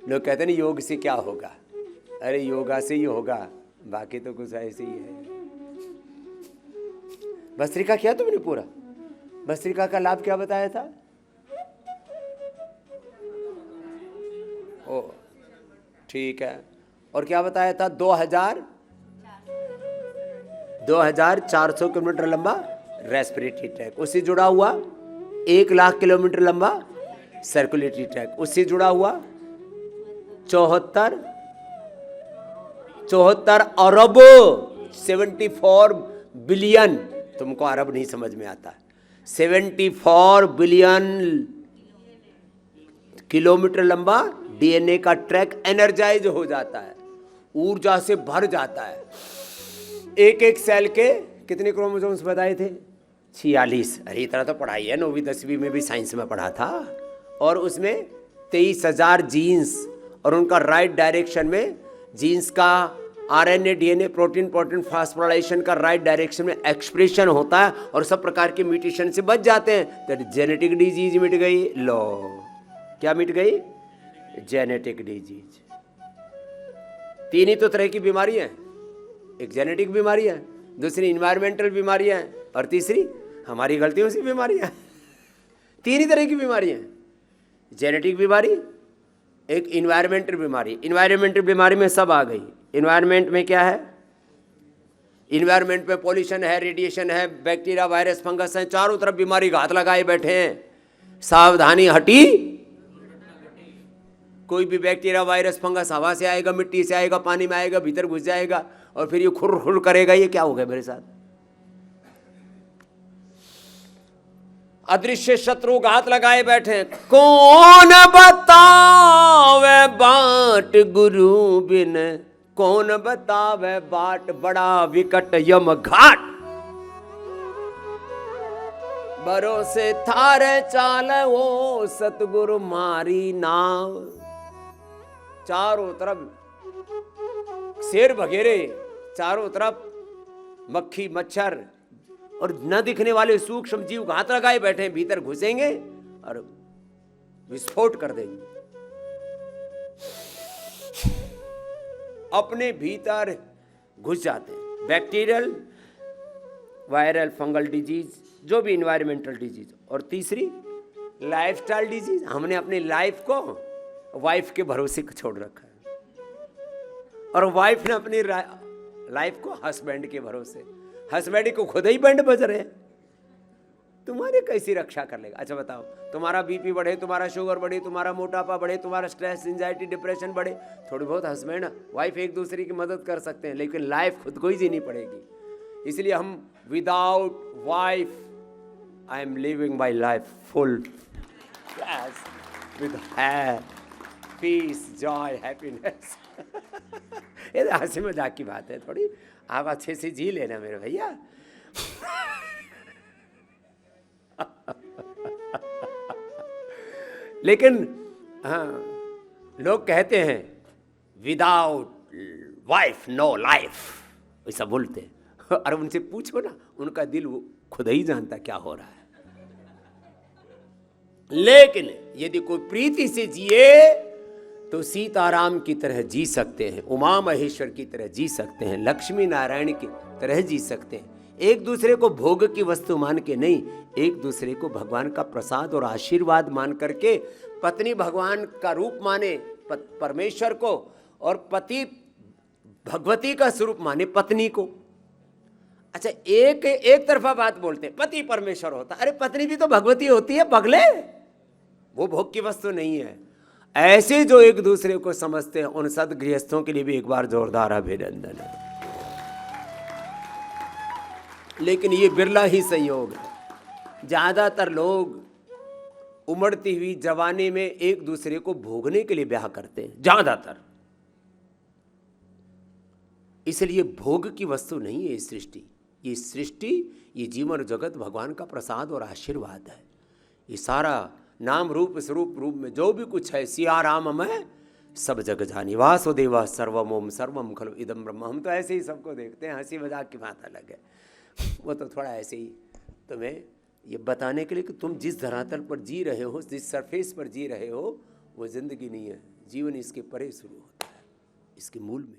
लोग कहते नहीं योग से क्या होगा, अरे योगा से ही होगा, बाकी तो कुछ ऐसे ही है। भस्त्रिका किया तुमने पूरा? भस्त्रिका का लाभ क्या बताया था? ओ ठीक है। और क्या बताया था? 2400 किलोमीटर लंबा रेस्पिरेटरी ट्रैक, उससे जुड़ा हुआ 1,00,000 किलोमीटर लंबा सर्कुलेटरी ट्रैक, उससे जुड़ा हुआ 74 अरब 74 बिलियन, तुमको अरब नहीं समझ में आता, 74 बिलियन किलोमीटर लंबा डीएनए का ट्रैक एनर्जाइज हो जाता है, ऊर्जा से भर जाता है। एक एक सेल के कितने क्रोमोसोम्स बताए थे? 46। अरे इतना तो पढ़ाई है, 9वीं 10वीं में भी साइंस में पढ़ा था। और उसमें 23,000 जीन्स, और उनका राइट डायरेक्शन में जीन्स का आरएनए डीएनए प्रोटीन फास्फोराइलेशन का राइट डायरेक्शन में एक्सप्रेशन होता है, और सब प्रकार के म्यूटेशन से बच जाते हैं। तो जेनेटिक डिजीज मिट गई। लो क्या मिट गई? Genetic disease. 3 ही तो तरह की बीमारी है, एक जेनेटिक बीमारी है, दूसरी इन्वायरमेंटल बीमारियां हैं, और तीसरी हमारी गलतियों से बीमारियां। 3 ही तरह की बीमारी हैं, जेनेटिक बीमारी, एक इन्वायरमेंटल बीमारी। इन्वायरमेंटल बीमारी में सब आ गई। इन्वायरमेंट में क्या है? इन्वायरमेंट में पॉल्यूशन है, रेडिएशन है, बैक्टीरिया वायरस फंगस है, चारों तरफ बीमारी घात लगाए बैठे हैं। सावधानी हटी, कोई भी बैक्टीरिया वायरस फंगस हवा से आएगा, मिट्टी से आएगा, पानी में आएगा, भीतर घुस जाएगा, और फिर ये खुर खुर करेगा। ये क्या हो गया मेरे साथ? अदृश्य शत्रु घात लगाए बैठे। कौन बतावे बाट गुरु बिन, कौन बतावे बाट, बड़ा विकट यम घाट। भरोसे थारे चाल वो सतगुरु मारी नाव। चारों तरफ शेर वगैरह, चारों तरफ मक्खी मच्छर और न दिखने वाले सूक्ष्म जीव घात लगाए बैठे हैं, भीतर घुसेंगे और विस्फोट कर देंगे। अपने भीतर घुस जाते हैं। बैक्टीरियल, वायरल, फंगल डिजीज, जो भी इन्वायरमेंटल डिजीज, और तीसरी लाइफस्टाइल डिजीज। हमने अपनी लाइफ को वाइफ के भरोसे छोड़ रखा है, और वाइफ ने अपनी लाइफ को हस्बैंड के भरोसे। हस्बैंड को खुद ही बैंड बज रहे हैं, तुम्हारी कैसी रक्षा कर लेगा? अच्छा बताओ, तुम्हारा बीपी बढ़े, तुम्हारा शुगर बढ़े, तुम्हारा मोटापा बढ़े, तुम्हारा स्ट्रेस, एंजाइटी, डिप्रेशन बढ़े, थोड़ी बहुत हस्बैंड वाइफ एक दूसरे की मदद कर सकते हैं, लेकिन लाइफ खुद को ही जीनी पड़ेगी। इसलिए हम without wife I am living my life full with piece, Joy, happiness. ये हंसी मजाक की बात है थोड़ी, आप अच्छे से जी लेना मेरे भैया। लेकिन हाँ, लोग कहते हैं विदाउट वाइफ नो लाइफ, ऐसा बोलते हैं। और उनसे पूछो ना, उनका दिल वो खुद ही जानता क्या हो रहा है। लेकिन यदि कोई प्रीति से जिए तो सीताराम की तरह जी सकते हैं, उमा महेश्वर की तरह जी सकते हैं, लक्ष्मी नारायण की तरह जी सकते हैं। एक दूसरे को भोग की वस्तु मान के नहीं, एक दूसरे को भगवान का प्रसाद और आशीर्वाद मान करके, पत्नी भगवान का रूप माने परमेश्वर को, और पति भगवती का स्वरूप माने पत्नी को। अच्छा, एक तरफा बात बोलते हैं, पति परमेश्वर होता, अरे पत्नी भी तो भगवती होती है पगले, वो भोग की वस्तु नहीं है। ऐसे जो एक दूसरे को समझते हैं, उन सद गृहस्थों के लिए भी एक बार जोरदार अभिनंदन है। लेकिन ये बिरला ही संयोग है। ज्यादातर लोग उमड़ती हुई जवानी में एक दूसरे को भोगने के लिए ब्याह करते हैं, ज्यादातर। इसलिए भोग की वस्तु नहीं है ये सृष्टि। ये सृष्टि, ये जीवन जगत भगवान का प्रसाद और आशीर्वाद है। ये सारा नाम रूप स्वरूप रूप में जो भी कुछ है, सिया राम में सब जग जानी, वासुदेवा सर्वम ओम सर्वम खलु इदम ब्रह्म। हम तो ऐसे ही सबको देखते हैं, हंसी मजाक की बात अलग है। वो तो थोड़ा ऐसे ही तुम्हें ये बताने के लिए कि तुम जिस धरातल पर जी रहे हो, जिस सरफेस पर जी रहे हो, वो जिंदगी नहीं है। जीवन इसके परे शुरू होता है, इसके मूल में